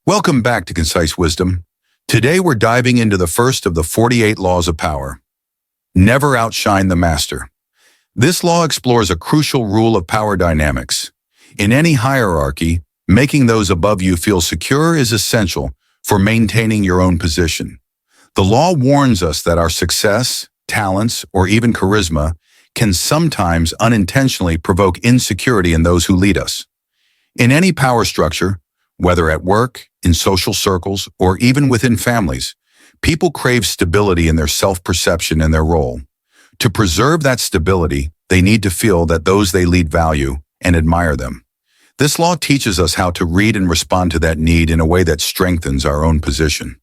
Welcome back to Concise Wisdom. Today we're diving into the first of the 48 laws of power. Never outshine the master. This law explores a crucial rule of power dynamics. In any hierarchy, making those above you feel secure is essential for maintaining your own position. The law warns us that our success, talents, or even charisma can sometimes unintentionally provoke insecurity in those who lead us. In any power structure, whether at work, in social circles, or even within families, people crave stability in their self-perception and their role. To preserve that stability, they need to feel that those they lead value and admire them. This law teaches us how to read and respond to that need in a way that strengthens our own position.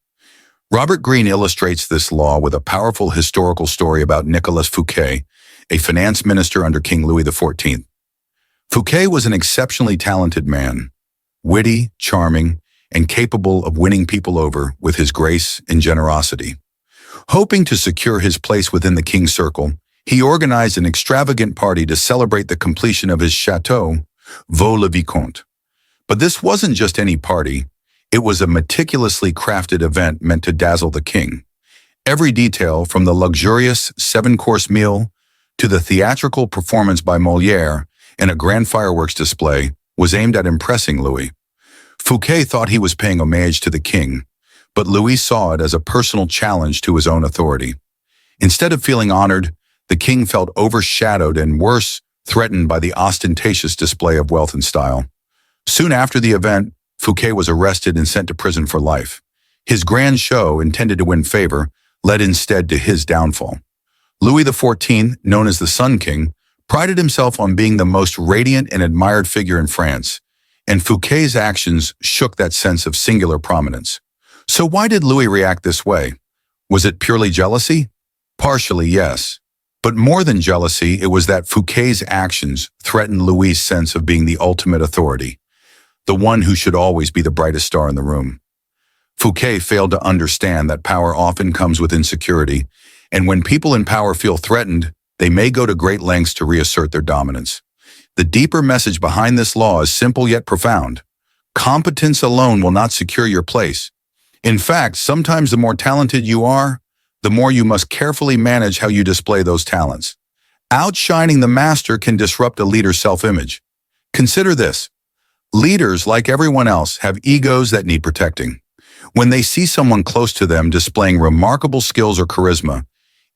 Robert Greene illustrates this law with a powerful historical story about Nicolas Fouquet, a finance minister under King Louis XIV. Fouquet was an exceptionally talented man, witty, charming, and capable of winning people over with his grace and generosity. Hoping to secure his place within the king's circle, he organized an extravagant party to celebrate the completion of his chateau, Vaux-le-Vicomte. But this wasn't just any party. It was a meticulously crafted event meant to dazzle the king. Every detail, from the luxurious 7-course meal to the theatrical performance by Molière and a grand fireworks display, was aimed at impressing Louis. Fouquet thought he was paying homage to the king, but Louis saw it as a personal challenge to his own authority. Instead of feeling honored, the king felt overshadowed and, worse, threatened by the ostentatious display of wealth and style. Soon after the event, Fouquet was arrested and sent to prison for life. His grand show, intended to win favor, led instead to his downfall. Louis XIV, known as the Sun King, prided himself on being the most radiant and admired figure in France, and Fouquet's actions shook that sense of singular prominence. So why did Louis react this way? Was it purely jealousy? Partially, yes. But more than jealousy, it was that Fouquet's actions threatened Louis' sense of being the ultimate authority, the one who should always be the brightest star in the room. Fouquet failed to understand that power often comes with insecurity, and when people in power feel threatened, they may go to great lengths to reassert their dominance. The deeper message behind this law is simple yet profound. Competence alone will not secure your place. In fact, sometimes the more talented you are, the more you must carefully manage how you display those talents. Outshining the master can disrupt a leader's self-image. Consider this. Leaders, like everyone else, have egos that need protecting. When they see someone close to them displaying remarkable skills or charisma,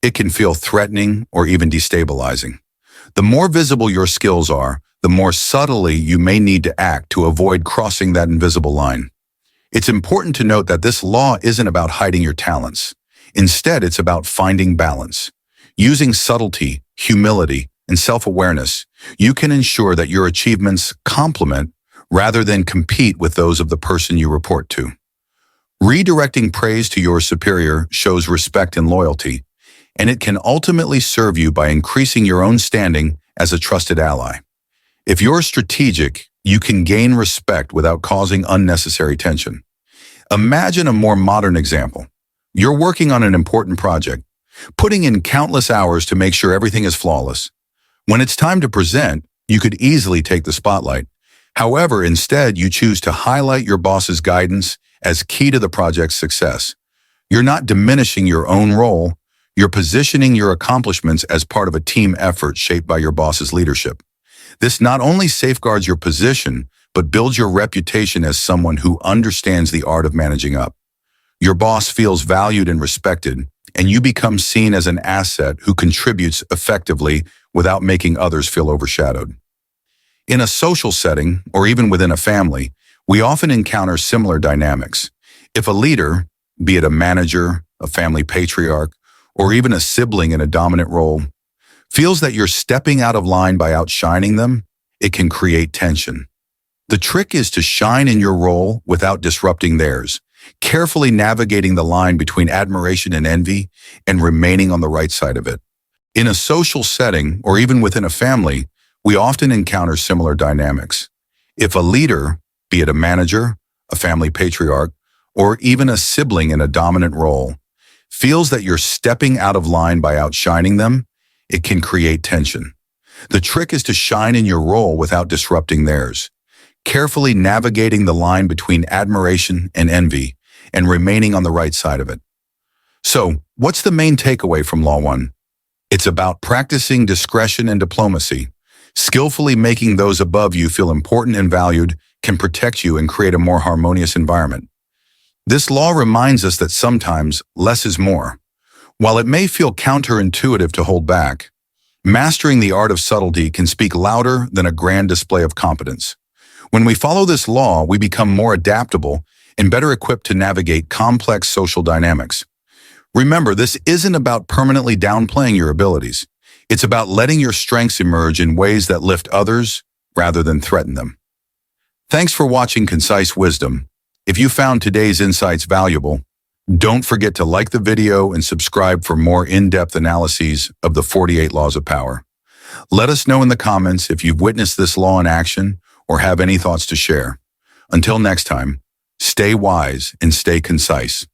it can feel threatening or even destabilizing. The more visible your skills are, the more subtly you may need to act to avoid crossing that invisible line. It's important to note that this law isn't about hiding your talents. Instead, it's about finding balance. Using subtlety, humility, and self-awareness, you can ensure that your achievements complement rather than compete with those of the person you report to. Redirecting praise to your superior shows respect and loyalty, and it can ultimately serve you by increasing your own standing as a trusted ally. If you're strategic, you can gain respect without causing unnecessary tension. Imagine a more modern example. You're working on an important project, putting in countless hours to make sure everything is flawless. When it's time to present, you could easily take the spotlight. However, instead, you choose to highlight your boss's guidance as key to the project's success. You're not diminishing your own role. You're positioning your accomplishments as part of a team effort shaped by your boss's leadership. This not only safeguards your position, but builds your reputation as someone who understands the art of managing up. Your boss feels valued and respected, and you become seen as an asset who contributes effectively without making others feel overshadowed. In a social setting, or even within a family, we often encounter similar dynamics. If a leader, be it a manager, a family patriarch, or even a sibling in a dominant role, feels that you're stepping out of line by outshining them, it can create tension. The trick is to shine in your role without disrupting theirs, carefully navigating the line between admiration and envy and remaining on the right side of it. In a social setting, or even within a family, we often encounter similar dynamics. If a leader, be it a manager, a family patriarch, or even a sibling in a dominant role, feels that you're stepping out of line by outshining them, it can create tension. The trick is to shine in your role without disrupting theirs, carefully navigating the line between admiration and envy, and remaining on the right side of it. So, what's the main takeaway from Law 1? It's about practicing discretion and diplomacy. Skillfully making those above you feel important and valued can protect you and create a more harmonious environment. This law reminds us that sometimes less is more. While it may feel counterintuitive to hold back, mastering the art of subtlety can speak louder than a grand display of competence. When we follow this law, we become more adaptable and better equipped to navigate complex social dynamics. Remember, this isn't about permanently downplaying your abilities. It's about letting your strengths emerge in ways that lift others rather than threaten them. Thanks for watching Concise Wisdom. If you found today's insights valuable, don't forget to like the video and subscribe for more in-depth analyses of the 48 Laws of Power. Let us know in the comments if you've witnessed this law in action or have any thoughts to share. Until next time, stay wise and stay concise.